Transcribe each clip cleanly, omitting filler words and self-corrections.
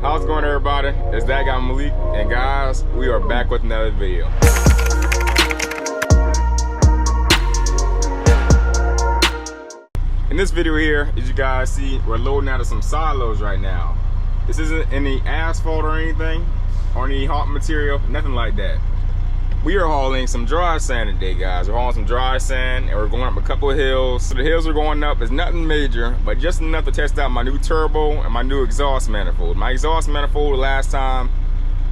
How's it going, everybody? It's that guy Malik, and guys, we are back with another video. In this video here, as you guys see, we're loading out of some silos right now. This isn't any asphalt or anything, or any hot material, nothing like that. We are hauling some dry sand today, guys. We're hauling some dry sand, and we're going up a couple of hills. So the hills we're going up is nothing major, but just enough to test out my new turbo and my new exhaust manifold. My exhaust manifold last time,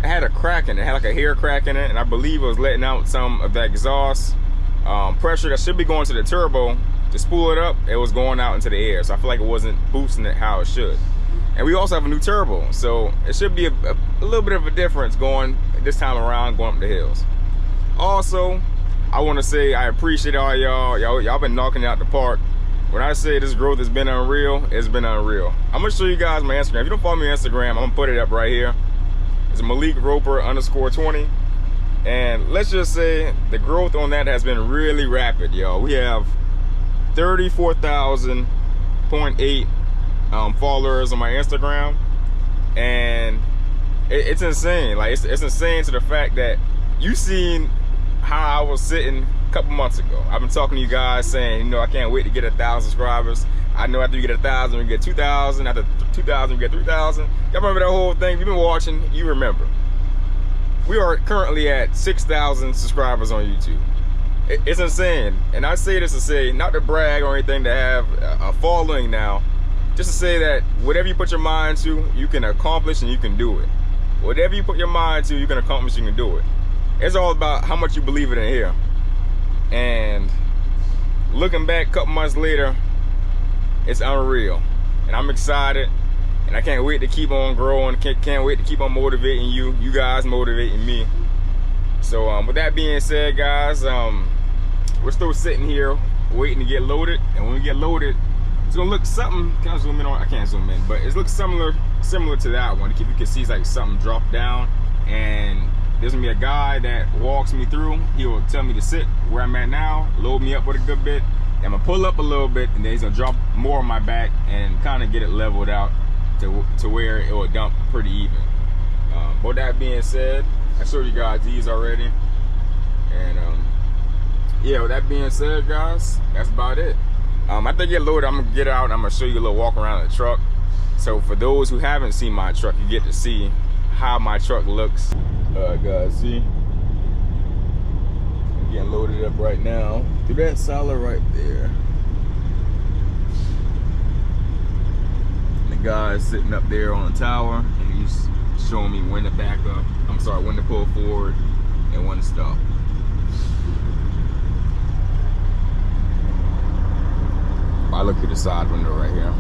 it had a crack in it. It had like a hair crack in it, and I believe it was letting out some of that exhaust pressure that should be going to the turbo. To spool it up, it was going out into the air, so I feel like it wasn't boosting it how it should. And we also have a new turbo, so it should be a little bit of a difference going this time around, going up the hills. Also, I want to say I appreciate all y'all been knocking it out the park. When I say this growth has been unreal, it's been unreal. I'm gonna show you guys my Instagram. If you don't follow me on Instagram, I'm gonna put it up right here. It's Malik Roper _20, and let's just say the growth on that has been really rapid, y'all. We have 34,000.8 followers on my Instagram, and it's insane. Like it's insane to the fact that you seen how I was sitting a couple months ago. I've been talking to you guys saying, you know, I can't wait to get 1,000 subscribers. I know after you get 1,000, we get 2,000. After 2,000, we get 3,000. Y'all remember that whole thing? If you've been watching, you remember. We are currently at 6,000 subscribers on YouTube. It's insane. And I say this to say, not to brag or anything, to have a following now, just to say that whatever you put your mind to, you can accomplish and you can do it. Whatever you put your mind to, you can accomplish, you can do it. It's all about how much you believe it in here. And looking back a couple months later, it's unreal. And I'm excited, and I can't wait to keep on growing. Can't wait to keep on motivating you guys motivating me. So with that being said, guys, we're still sitting here waiting to get loaded. And when we get loaded, it's gonna look something. Can I zoom in on? I can't zoom in, but it looks similar to that one. You can see it's like something dropped down, and there's gonna be a guy that walks me through. He will tell me to sit where I'm at now, load me up with a good bit. I'm gonna pull up a little bit, and then he's gonna drop more on my back and kind of get it leveled out to where it will dump pretty even. But with that being said, I showed you guys these already, and yeah, with that being said, guys, that's about it. After I get loaded, I'm gonna get out and I'm gonna show you a little walk around the truck. So for those who haven't seen my truck, you get to see how my truck looks. Guys, see, I'm getting loaded up right now through that silo right there. And the guy's sitting up there on the tower, and he's showing me when to back up. I'm sorry, when to pull forward and when to stop. I look through the side window right here.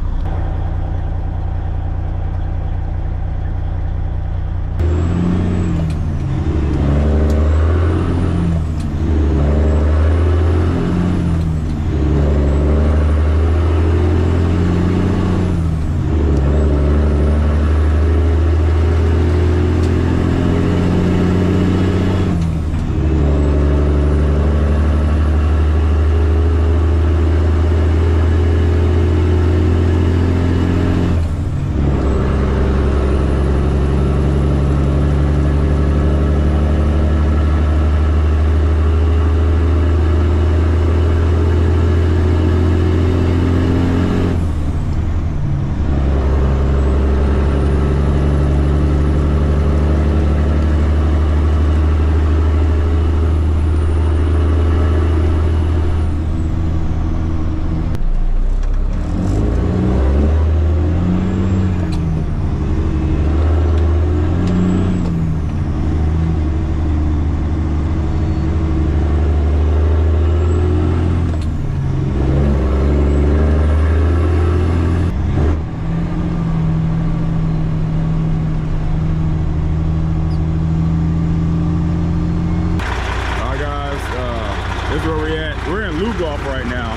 Right now,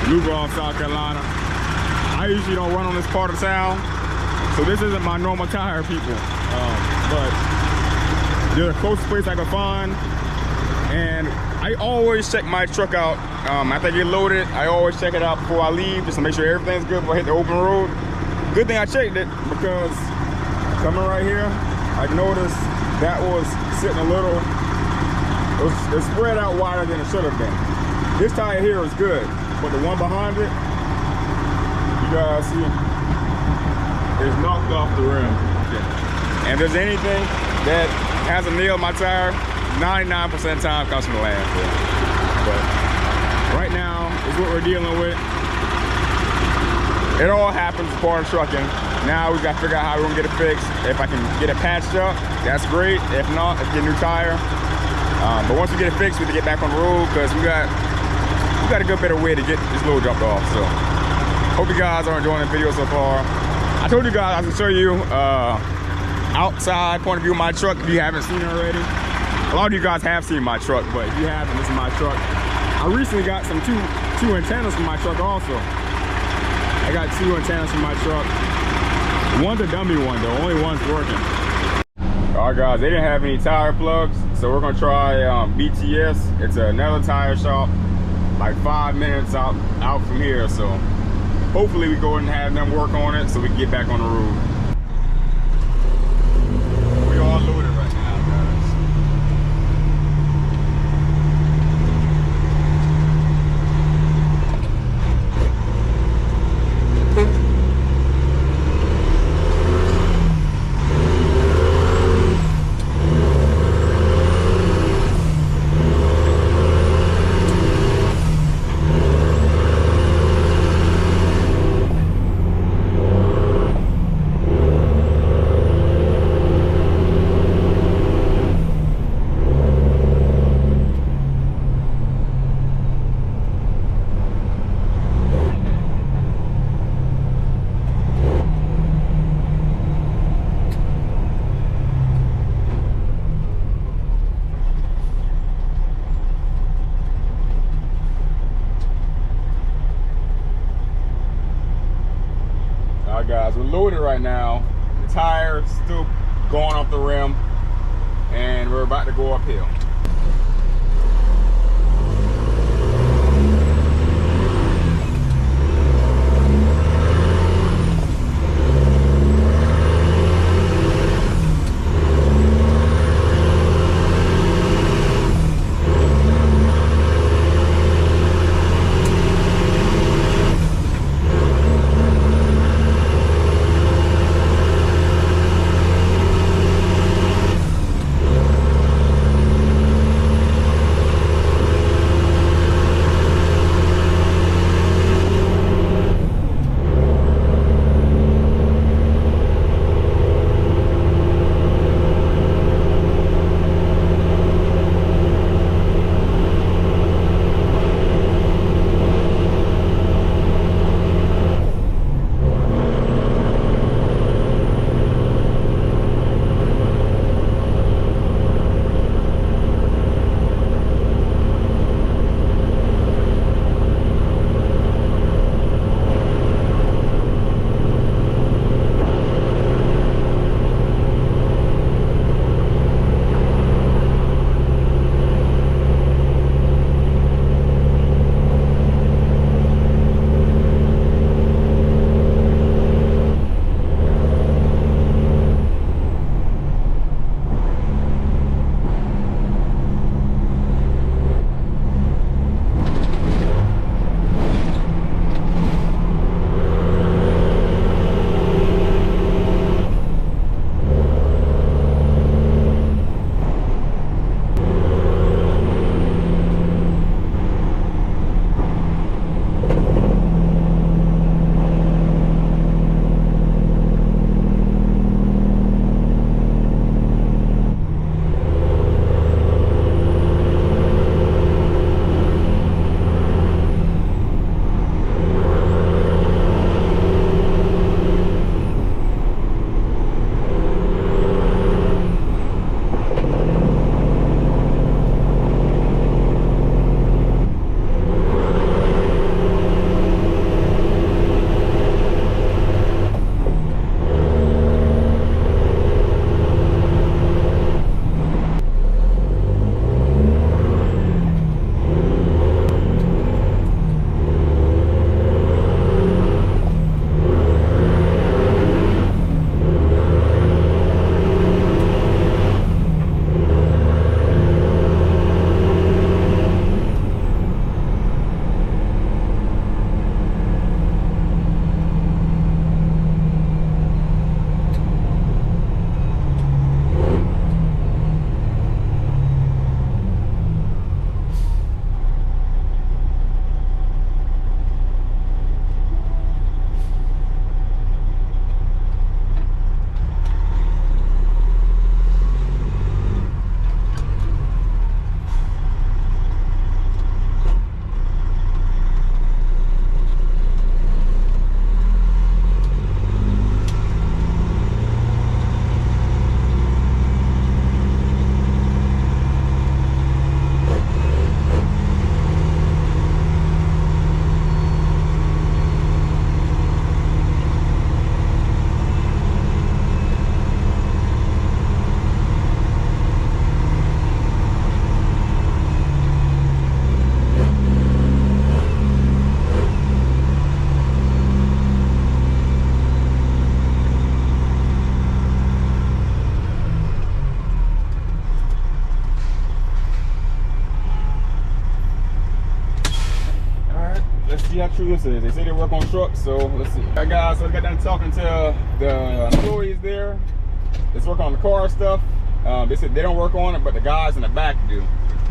Louisville, South Carolina. I usually don't run on this part of town, so this isn't my normal tire, people. But they're the closest place I can find, and I always check my truck out. After I get loaded, I always check it out before I leave, just to make sure everything's good before I hit the open road. Good thing I checked it, because coming right here, I noticed that was sitting a little, it spread out wider than it should have been. This tire here is good, but the one behind it, you guys see, is knocked off the rim. And if there's anything that has a nail in my tire, 99% of the time comes from the landfill. But right now is what we're dealing with. It all happens as part of trucking. Now we got to figure out how we're gonna get it fixed. If I can get it patched up, that's great. If not, let's get a new tire. But once we get it fixed, we have to get back on the road because we got a good bit of way to get this load dropped off. So hope you guys are enjoying the video so far. I told you guys I was gonna show you outside point of view of my truck if you haven't seen it already. A lot of you guys have seen my truck, but if you haven't, this is my truck. I recently got some two antennas for my truck also. I got 2 antennas for my truck. One's a dummy one though, only one's working. All right guys, they didn't have any tire plugs, so we're gonna try BTS. It's another tire shop, like 5 minutes out from here, so hopefully we go ahead and have them work on it so we can get back on the road. We all loaded right now, guys. Guys, we're loaded right now. The tire's still going off the rim and we're about to go uphill. see how true this is. They say they work on trucks, so let's see. All right, guys, so I got done talking to the employees there. Let's work on the car stuff. They said they don't work on it, but the guys in the back do.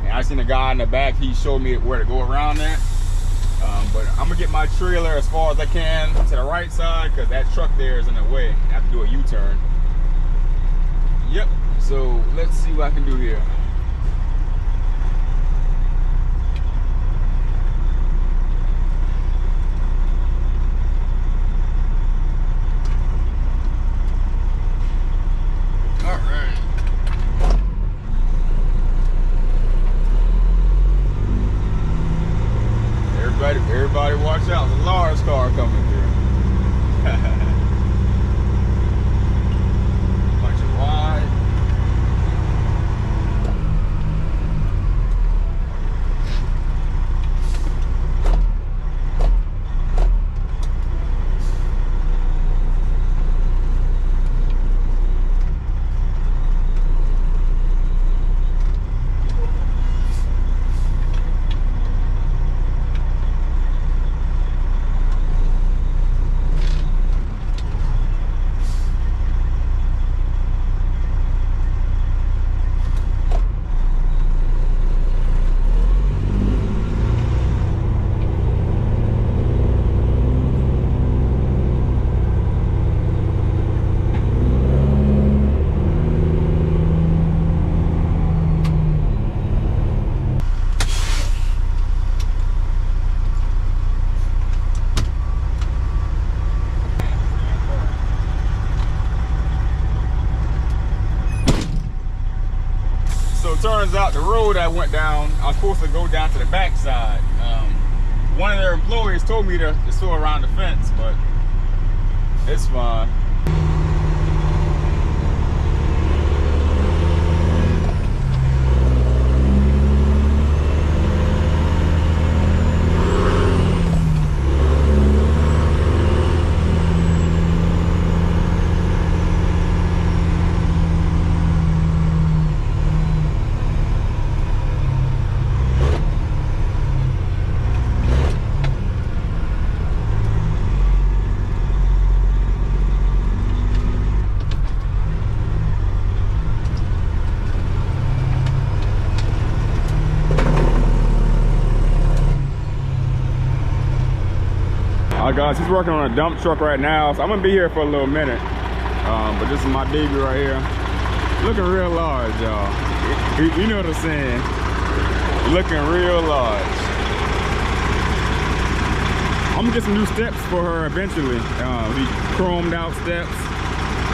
And I seen the guy in the back, he showed me where to go around that. But I'm gonna get my trailer as far as I can to the right side because that truck there is in the way. I have to do a U-turn. Yep, so let's see what I can do here. Everybody watch out, there's a large car coming through. Bunch of wide. Turns out the road I went down, I was supposed to go down to the backside. One of their employees told me to go around the fence, but it's fine. Guys, he's working on a dump truck right now, so I'm gonna be here for a little minute. But this is my baby right here, looking real large, y'all. You know what I'm saying? Looking real large. I'm gonna get some new steps for her eventually. These chromed out steps.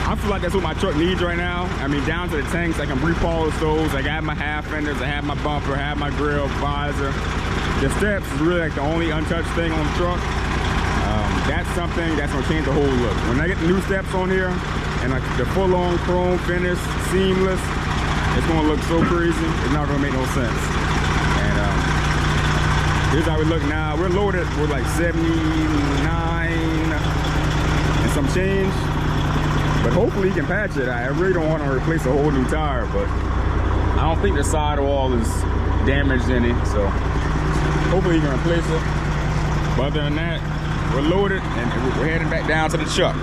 I feel like that's what my truck needs right now. I mean, down to the tanks, I can repolish those. Like I have my half fenders, I have my bumper, I have my grill, visor. The steps is really like the only untouched thing on the truck. That's something that's gonna change the whole look. When I get the new steps on here and like the full-on chrome finish, seamless, it's gonna look so crazy. It's not gonna make no sense. And here's how we look now. We're loaded with like 79 and some change, but hopefully he can patch it. I really don't want to replace a whole new tire, but I don't think the sidewall is damaged any, so hopefully he can replace it. But other than that, we're loaded and we're heading back down to the truck.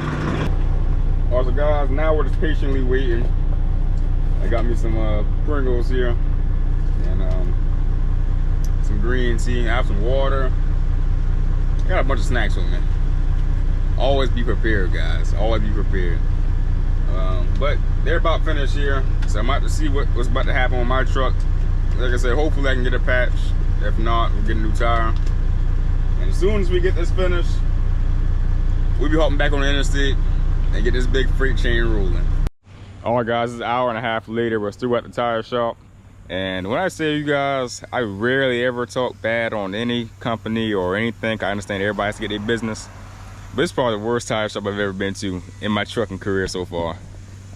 Also guys, now we're just patiently waiting. I got me some Pringles here and some green tea. I have some water. I got a bunch of snacks with me. Always be prepared, guys. Always be prepared. But they're about finished here, so I'm about to see what's about to happen on my truck. Like I said, hopefully I can get a patch. If not, we'll get a new tire. And as soon as we get this finished, we'll be hopping back on the interstate and get this big freight chain rolling. All right guys, it's an hour and a half later. We're still at the tire shop. And when I say you guys, I rarely ever talk bad on any company or anything. I understand everybody has to get their business. But it's probably the worst tire shop I've ever been to in my trucking career so far.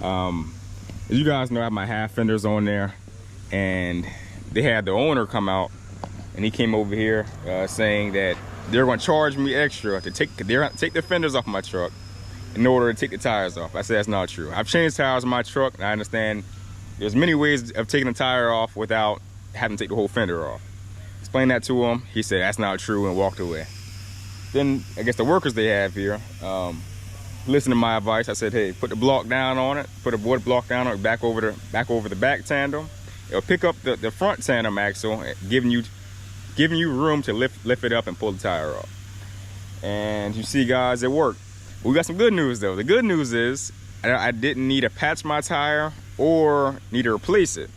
As you guys know, I have my half fenders on there. And they had the owner come out and he came over here saying that they're going to charge me extra to take the fenders off my truck in order to take the tires off. I said that's not true. I've changed tires on my truck, and I understand there's many ways of taking the tire off without having to take the whole fender off. Explained that to him. He said that's not true and walked away. then I guess the workers they have here listen to my advice. I said, hey, put the block down on it, put a board block down on it, back over the back tandem. It'll pick up the front tandem axle, giving you room to lift it up and pull the tire off. And you see, guys, it worked. We got some good news though. The good news is I didn't need to patch my tire or need to replace it.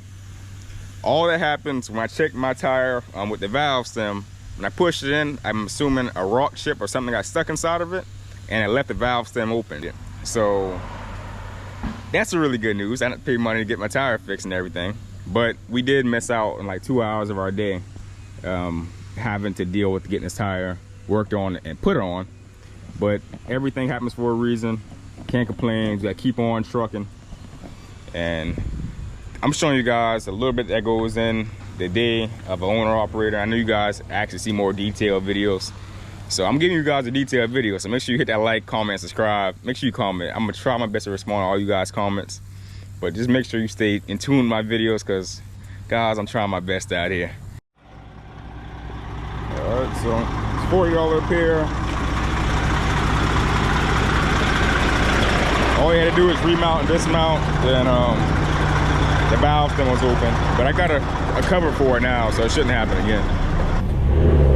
All that happens when I checked my tire with the valve stem, when I pushed it in, I'm assuming a rock chip or something got stuck inside of it, and it left the valve stem open. So that's a really good news. I didn't pay money to get my tire fixed and everything, but we did miss out on like 2 hours of our day having to deal with getting this tire worked on and put on. But everything happens for a reason. Can't complain. You gotta keep on trucking. And I'm showing you guys a little bit that goes in the day of an owner operator. I know you guys actually see more detailed videos, so I'm giving you guys a detailed video. So make sure you hit that like, comment, subscribe. Make sure you comment. I'm gonna try my best to respond to all you guys' comments, but just make sure you stay in tune with my videos, because guys, I'm trying my best out here. All right, so it's $40 repair. All you had to do is remount and dismount, then the valve stem was open, but I got a cover for it now, so it shouldn't happen again.